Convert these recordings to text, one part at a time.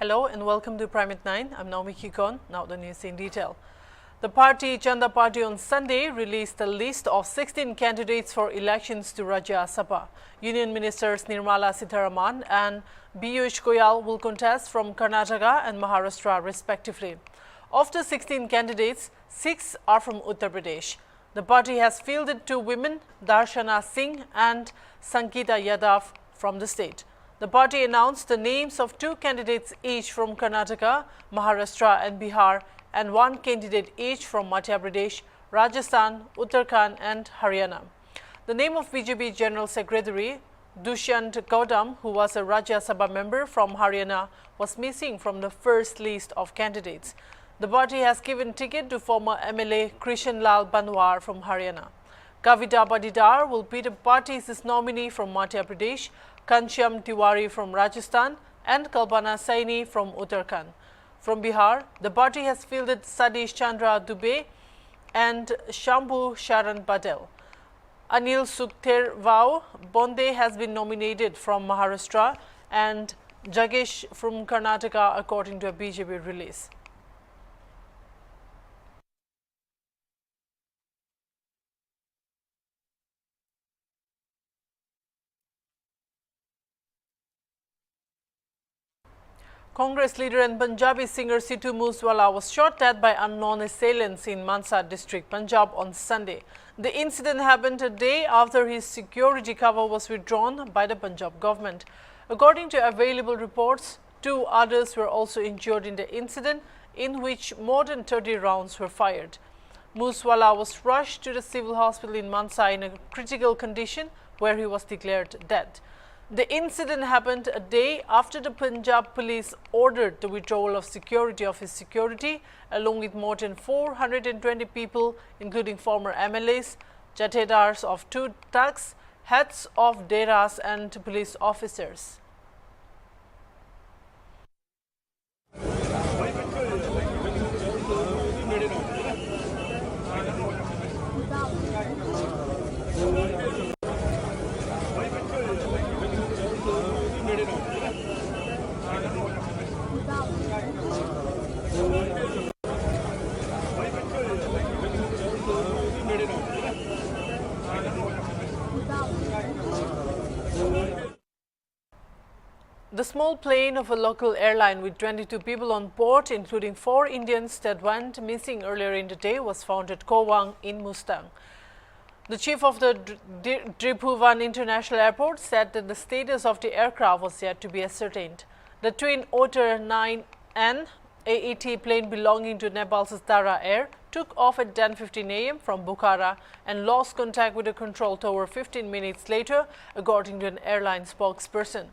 Hello and welcome to Prime at 9. I'm Naomi Kikon. Now the news in detail. The party Chanda Party on Sunday released a list of 16 candidates for elections to Rajya Sabha. Union Ministers Nirmala Sitharaman and Piyush Goyal will contest from Karnataka and Maharashtra respectively. Of the 16 candidates, 6 are from Uttar Pradesh. The party has fielded 2 women, Darshana Singh and Sankita Yadav, from the state. The party announced the names of 2 candidates each from Karnataka, Maharashtra and Bihar, and 1 candidate each from Madhya Pradesh, Rajasthan, Uttarakhand and Haryana. The name of BJP General Secretary Dushyant Gautam, who was a Rajya Sabha member from Haryana, was missing from the first list of candidates. The party has given ticket to former MLA Krishan Lal Banwar from Haryana. Kavita Padidar will be the party's nominee from Madhya Pradesh, Kanchyam Tiwari from Rajasthan and Kalpana Saini from Uttarakhand. From Bihar, the party has fielded Satish Chandra Dubey and Shambhu Sharan Patel. Anil Sukhterwau Bonde has been nominated from Maharashtra and Jagesh from Karnataka, according to a BJP release. Congress leader and Punjabi singer Sidhu Moosewala was shot dead by unknown assailants in Mansa district, Punjab on Sunday. The incident happened a day after his security cover was withdrawn by the Punjab government. According to available reports, 2 others were also injured in the incident, in which more than 30 rounds were fired. Moosewala was rushed to the civil hospital in Mansa in a critical condition, where he was declared dead. The incident happened a day after the Punjab police ordered the withdrawal of security of his security, along with more than 420 people, including former MLAs, jathedars of 2 thugs, heads of deras and police officers. The small plane of a local airline with 22 people on board, including 4 Indians that went missing earlier in the day, was found at Kowang in Mustang. The chief of the Tribhuvan International Airport said that the status of the aircraft was yet to be ascertained. The Twin Otter 9N AET plane belonging to Nepal's Tara Air took off at 10:15 a.m. from Bukhara and lost contact with the control tower 15 minutes later, according to an airline spokesperson.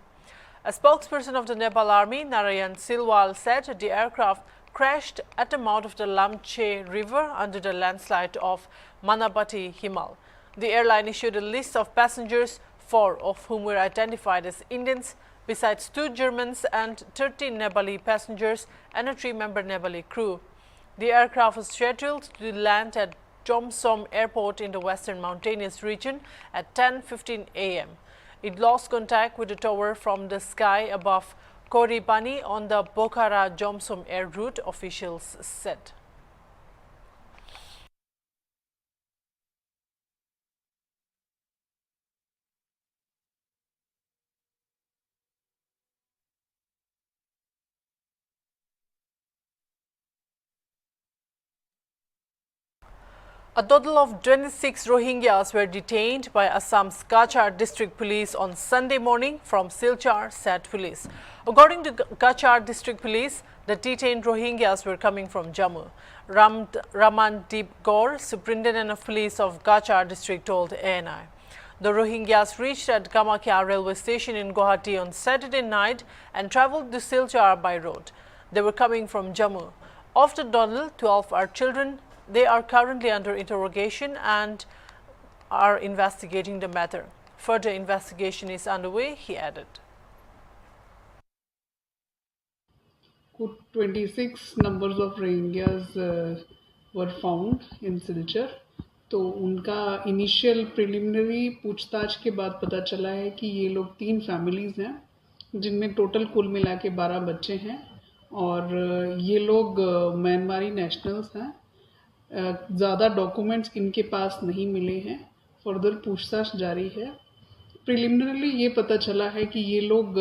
A spokesperson of the Nepal Army, Narayan Silwal, said the aircraft crashed at the mouth of the Lamche River under the landslide of Manapati Himal. The airline issued a list of passengers, 4 of whom were identified as Indians, besides 2 Germans and 13 Nepali passengers and a 3-member Nepali crew. The aircraft was scheduled to land at Jomsom Airport in the western mountainous region at 10:15 a.m. It lost contact with the tower from the sky above Koribani on the Bokhara-Jomsom air route, officials said. A total of 26 Rohingyas were detained by Assam's Kachar district police on Sunday morning from Silchar, said police. According to Kachar district police, the detained Rohingyas were coming from Jammu. Ramandeep Gaur, superintendent of police of Kachar district, told ANI. The Rohingyas reached at Kamakya railway station in Guwahati on Saturday night and travelled to Silchar by road. They were coming from Jammu. Of the total, 12 are children. They are currently under interrogation and are investigating the matter. Further investigation is underway, he added. 26 numbers of Rohingyas were found in Silchar. तो उनका initial preliminary पूछताछ के बाद पता चला है कि ये लोग 3 फैमिलीज़ हैं, जिनमें टोटल कुल मिला के 12 बच्चे हैं और ये लोग म्यांमारी नेशनल्स हैं। ज़्यादा डॉक्यूमेंट्स इनके पास नहीं मिले हैं। फर्दर पूछताछ जारी है। प्रिलिमिनरली ये पता चला है कि ये लोग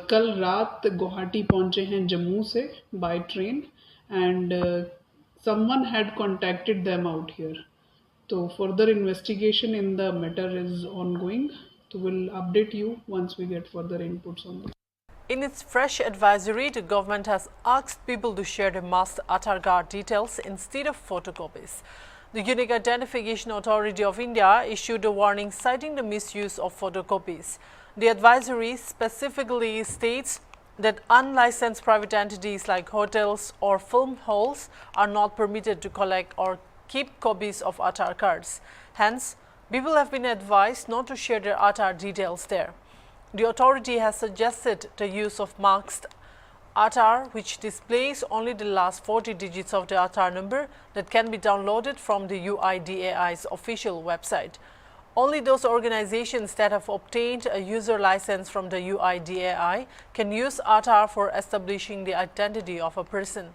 कल रात गुवाहाटी पहुंचे हैं जम्मू से by train and someone had contacted them out here. So further investigation in the matter is ongoing. So we'll update you once we get further inputs on this. In its fresh advisory, the government has asked people to share their masked Aadhaar card details instead of photocopies. The Unique Identification Authority of India issued a warning citing the misuse of photocopies. The advisory specifically states that unlicensed private entities like hotels or film halls are not permitted to collect or keep copies of Aadhaar cards. Hence, people have been advised not to share their Aadhaar details there. The authority has suggested the use of masked Aadhaar, which displays only the last 40 digits of the Aadhaar number that can be downloaded from the UIDAI's official website. Only those organizations that have obtained a user license from the UIDAI can use Aadhaar for establishing the identity of a person.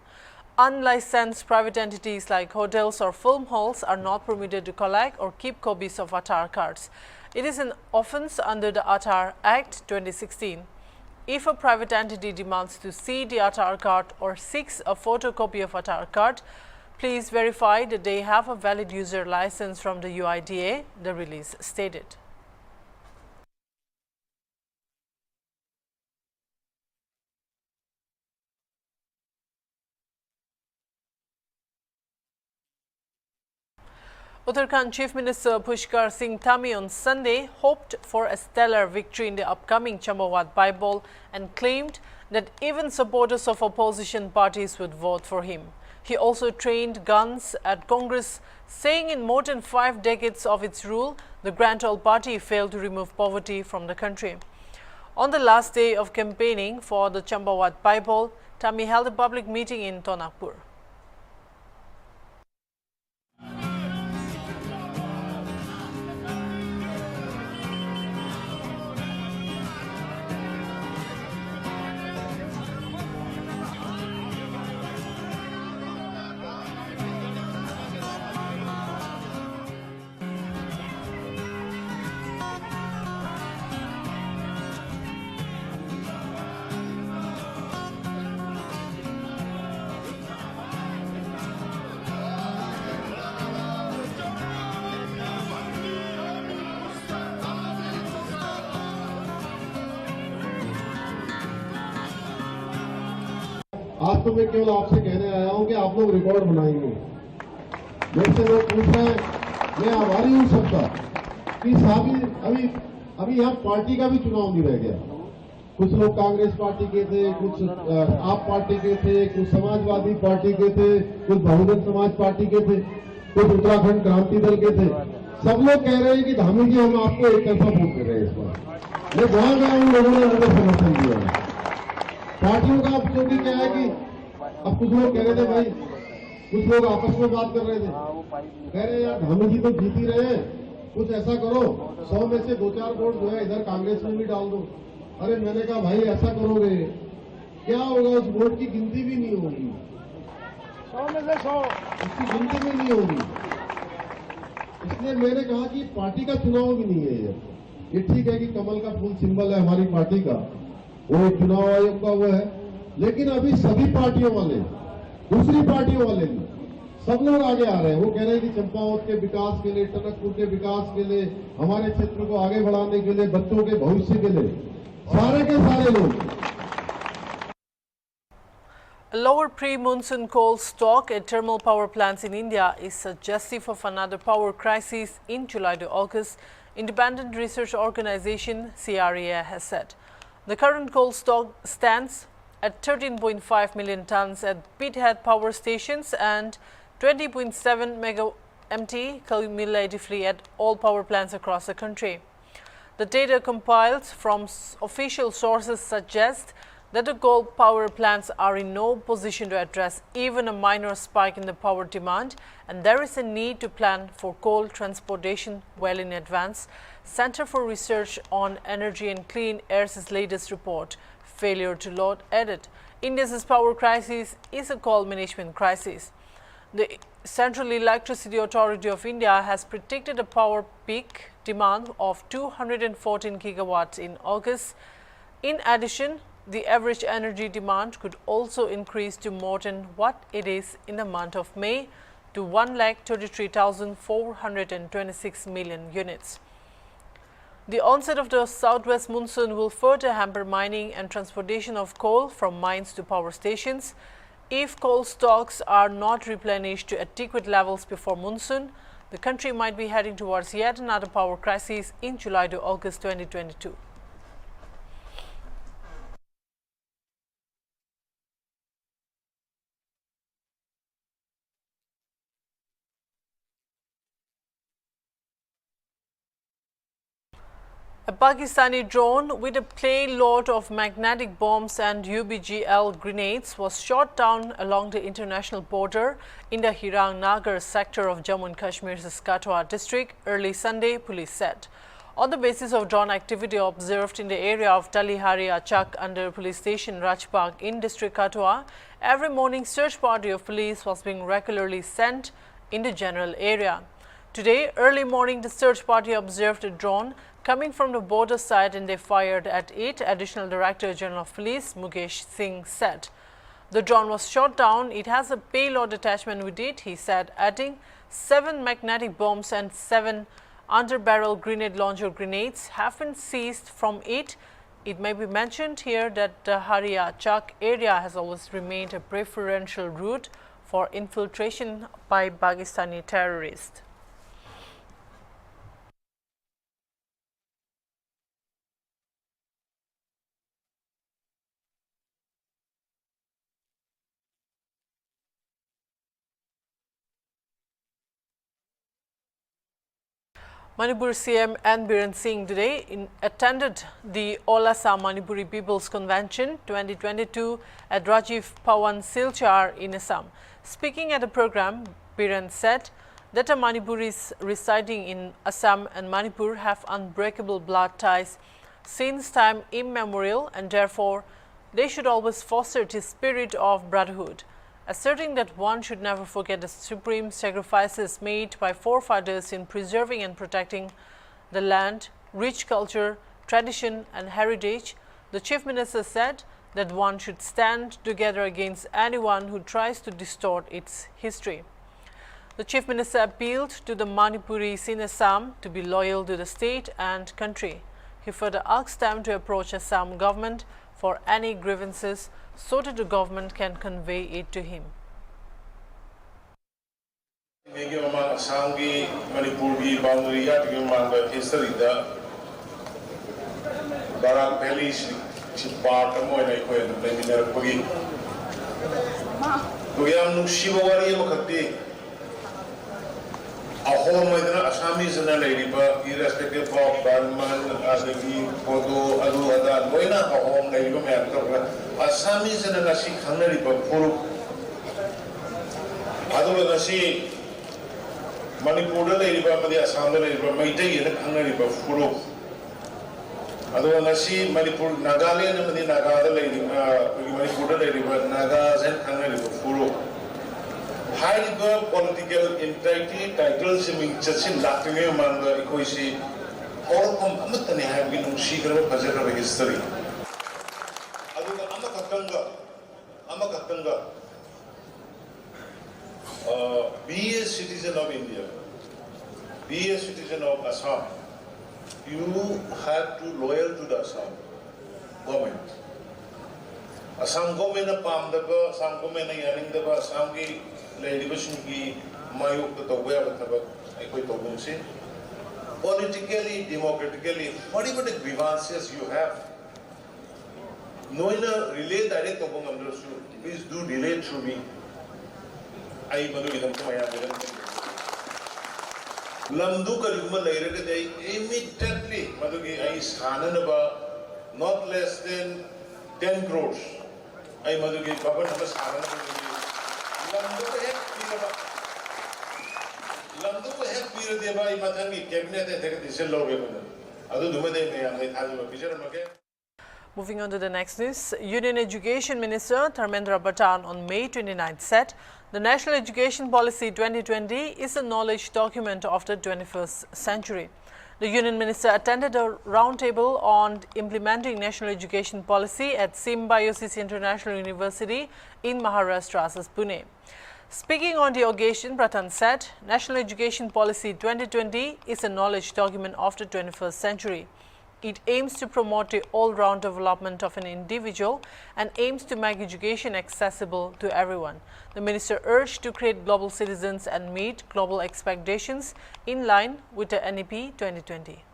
Unlicensed private entities like hotels or film halls are not permitted to collect or keep copies of Aadhaar cards. It is an offence under the Aadhaar Act 2016. If a private entity demands to see the Aadhaar card or seeks a photocopy of Aadhaar card, please verify that they have a valid user license from the UIDA, the release stated. Uttarakhand Chief Minister Pushkar Singh Thami on Sunday hoped for a stellar victory in the upcoming Chambawat by-poll and claimed that even supporters of opposition parties would vote for him. He also trained guns at Congress, saying in more than 5 decades of its rule, the Grand Old Party failed to remove poverty from the country. On the last day of campaigning for the Chambawat by-poll, Thami held a public meeting in Tonakpur. आज तो मैं केवल आपसे कहने आया हूं कि आप लोग रिकॉर्ड बनाएंगे। मेरे से लोग पूछ रहे हैं, मैं आभारी हूं सबका कि अभी यहाँ पार्टी का भी चुनाव नहीं रह गया। कुछ लोग कांग्रेस पार्टी के थे, कुछ आप पार्टी के थे, कुछ समाजवादी पार्टी के थे, कुछ बहुजन समाज पार्टी के थे, कुछ उत्तराखंड क्रांति दल के थे। सब लोग कह रहे हैं कि धामी जी हम आपको एक तरफा वोट कर रहे हैं इस बार। मैं जहां गया उन लोगों ने मुझे समर्थन दिया है। पार्टियों का अब क्योंकि क्या है कि अब कुछ लोग कह रहे थे, भाई कुछ लोग आपस में बात कर रहे थे, कह रहे यार धामी जी तो जीत ही रहे हैं, कुछ ऐसा करो 100 में से 2-4 वोट जो है इधर कांग्रेस में भी डाल दो। अरे मैंने कहा भाई ऐसा करोगे क्या होगा, उस वोट की गिनती भी नहीं होगी, 100 में से 100 उसकी गिनती भी नहीं होगी। इसलिए मैंने कहा कि पार्टी का चुनाव भी नहीं है ये ठीक है कि कमल का फूल सिंबल है हमारी पार्टी का, वो चुनाव आयोग का वो है, लेकिन अभी सभी पार्टियों वाले, दूसरी पार्टियों वाले भी सब लोग आगे आ रहे हैं। वो कह रहे हैं कि चंपावत के विकास के लिए, टनकपुर के विकास के लिए, हमारे क्षेत्र को आगे बढ़ाने के लिए, बच्चों के भविष्य के लिए, सारे के सारे लोग। A lower pre-monsoon coal stock at thermal power plants in India is suggestive of another power crisis in July to August, independent research organization CREA has said. The current coal stock stands at 13.5 million tons at pithead power stations and 20.7 mega-MT cumulatively at all power plants across the country. The data compiled from official sources suggests that the coal power plants are in no position to address even a minor spike in the power demand, and there is a need to plan for coal transportation well in advance. Center for Research on Energy and Clean Air's latest report, Failure to Load, added, India's power crisis is a coal management crisis. The Central Electricity Authority of India has predicted a power peak demand of 214 gigawatts in August. In addition, the average energy demand could also increase to more than what it is in the month of May, to 1,33,426 million units. The onset of the southwest monsoon will further hamper mining and transportation of coal from mines to power stations. If coal stocks are not replenished to adequate levels before monsoon, the country might be heading towards yet another power crisis in July to August 2022. A Pakistani drone with a payload of magnetic bombs and UBGL grenades was shot down along the international border in the Hirang Nagar sector of Jammu and Kashmir's Katwa district early Sunday, police said. On the basis of drone activity observed in the area of Talihari Achak under police station Rajbagh in district Katwa, every morning search party of police was being regularly sent in the general area. Today, early morning, the search party observed a drone coming from the border side and they fired at it, Additional Director General of Police Mukesh Singh said. The drone was shot down. It has a payload attachment with it, he said, adding 7 magnetic bombs and 7 under-barrel grenade launcher grenades have been seized from it. It may be mentioned here that the Haria Chak area has always remained a preferential route for infiltration by Pakistani terrorists. Manipur CM N. Biren Singh today attended the All Assam Manipuri People's Convention 2022 at Rajiv Pawan Silchar in Assam. Speaking at the program, Biren said that the Manipuris residing in Assam and Manipur have unbreakable blood ties since time immemorial and therefore they should always foster the spirit of brotherhood, asserting that one should never forget the supreme sacrifices made by forefathers in preserving and protecting the land, rich culture, tradition and heritage. The Chief Minister said that one should stand together against anyone who tries to distort its history. The Chief Minister appealed to the Manipuris in Assam to be loyal to the state and country. He further asked them to approach Assam government for any grievances so that the government can convey it to him. Assamese irrespective of Burman, Azagi, Kodo, Adu, Ada, Noina, home, Assamese and Nasi Kanaripa, Puru Adu Nasi Manipura, the Assam, Maite, and Kanaripa, Puru Adu Nasi, Manipur, Nagaland, and the Nagada lady, Manipura, Nagas, and Kanaripa, Puru. High political integrity titles in Chachin Latin Manga Ecoisi, all Amatani have been secret of Pajara history. Amakatanga, be a citizen of India, be a citizen of Assam, you have to loyal to the Assam government. Assam government a palm the Assam government a yaring the Assam Lady Mayuk the Tawaya, politically, democratically, whatever the grievances you have, knowing a relay direct of please do relay through me. I Manu Lamdu Kaluma later day immediately Madugi I Sananaba not less than 10 crores. I Madugi Baba Namas Moving on to the next news, Union Education Minister Dharmendra Pradhan on May 29 said the National Education Policy 2020 is a knowledge document of the 21st century. The Union Minister attended a roundtable on implementing national education policy at Symbiosis International University in Maharashtra's Pune. Speaking on the occasion, Pradhan said, National Education Policy 2020 is a knowledge document of the 21st century. It aims to promote the all-round development of an individual and aims to make education accessible to everyone. The minister urged to create global citizens and meet global expectations in line with the NEP 2020.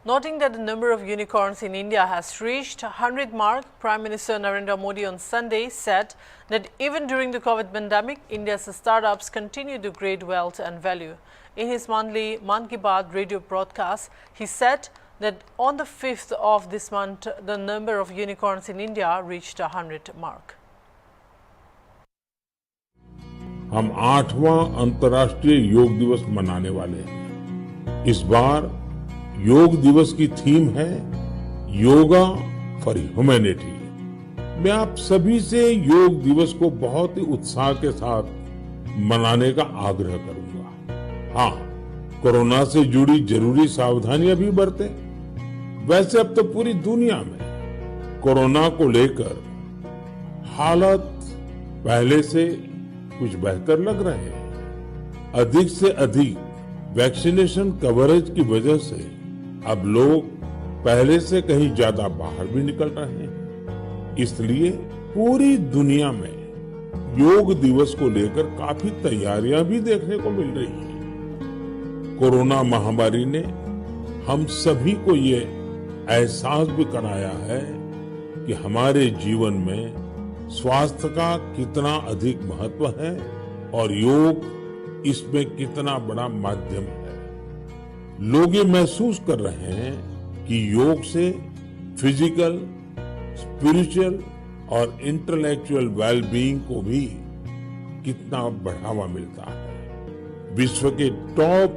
Noting that the number of unicorns in India has reached 100 mark, Prime Minister Narendra Modi on Sunday said that even during the COVID pandemic, India's startups continue to create wealth and value. In his monthly Man Ki Baat radio broadcast, he said that on the 5th of this month, the number of unicorns in India reached 100 mark. हम 8वां अंतर्राष्ट्रीय योग दिवस मनाने वाले हैं। इस बार योग दिवस की थीम है योगा फॉर ह्यूमैनिटी। मैं आप सभी से योग दिवस को बहुत ही उत्साह के साथ मनाने का आग्रह करूंगा। हाँ, कोरोना से जुड़ी जरूरी सावधानियां भी बरतें। वैसे अब तो पूरी दुनिया में कोरोना को लेकर हालत पहले से कुछ बेहतर लग रहे हैं। अधिक से अधिक वैक्सीनेशन कवरेज की वजह से अब लोग पहले से कहीं ज्यादा बाहर भी निकल रहे हैं। इसलिए पूरी दुनिया में योग दिवस को लेकर काफी तैयारियां भी देखने को मिल रही हैं। कोरोना महामारी ने हम सभी को ये एहसास भी कराया है कि हमारे जीवन में स्वास्थ्य का कितना अधिक महत्व है और योग इसमें कितना बड़ा माध्यम है। लोग ये महसूस कर रहे हैं कि योग से फिजिकल, स्पिरिचुअल और इंटेलेक्चुअल वेलबीइंग को भी कितना बढ़ावा मिलता है। विश्व के टॉप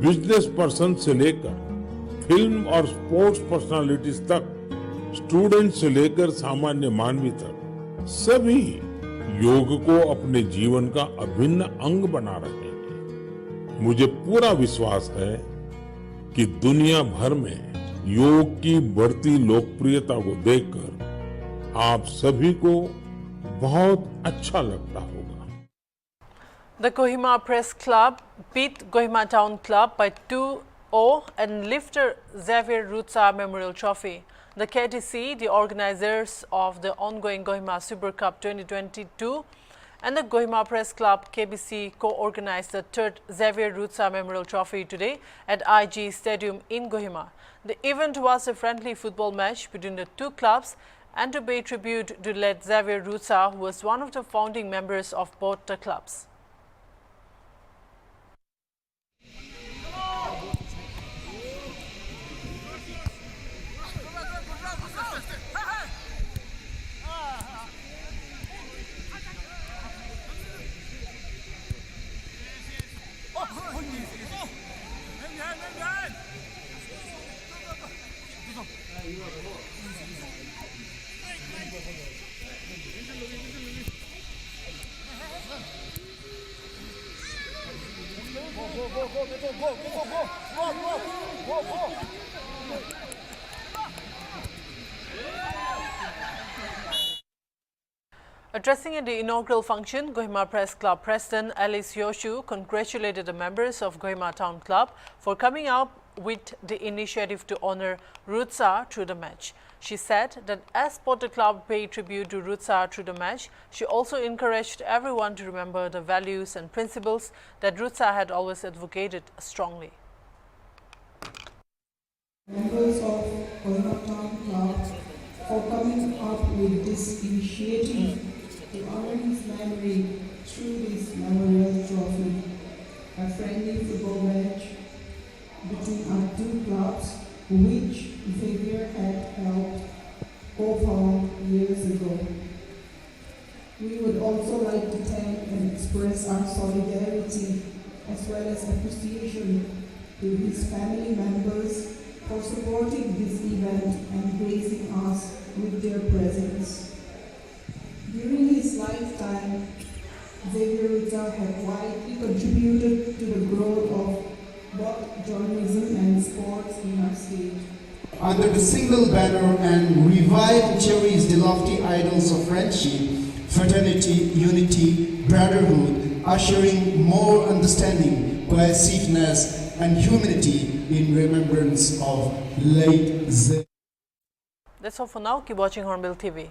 बिजनेस पर्सन से लेकर फिल्म और स्पोर्ट्स पर्सनालिटीज तक, स्टूडेंट से लेकर सामान्य मानवी तक सभी योग को अपने जीवन का अभिन्न अंग बना रहे हैं। मुझे पूरा विश्वास है कि दुनिया भर में योग की बढ़ती लोकप्रियता को देखकर आप सभी को बहुत अच्छा लगता होगा। The KOHIMA Press Club beat KOHIMA Town Club by 2-0 and lifted Xavier Rutsa Memorial Trophy. The KTC, the organizers of the ongoing KOHIMA Super Cup 2022, and the KOHIMA Press Club KBC co-organized the third Xavier Rutsa Memorial Trophy today at IG Stadium in KOHIMA. The event was a friendly football match between the two clubs and to pay tribute to late Xavier Rutsa, who was one of the founding members of both the clubs. Go! Addressing at the inaugural function, KOHIMA Press Club President Alice Yoshu congratulated the members of KOHIMA Town Club for coming up with the initiative to honor Rutsa through the match. She said that as Potter Club paid tribute to Rutsa through the match, she also encouraged everyone to remember the values and principles that Rutsa had always advocated strongly. Members of KOHIMA Town Club for coming up with this initiative to honor his memory through this memorial trophy, a friendly football match between our two clubs, which Xavier had helped co-found years ago. We would also like to thank and express our solidarity as well as appreciation to his family members for supporting this event and gracing us with their presence. During his lifetime, Xavier Rutsa had widely contributed to the growth of both journalism and sports in our state. Under the single banner and revive and cherish the lofty ideals of friendship, fraternity, unity, brotherhood, ushering more understanding, cohesiveness, and humanity in remembrance of late Xavier. That's all for now. Keep watching Hornbill TV.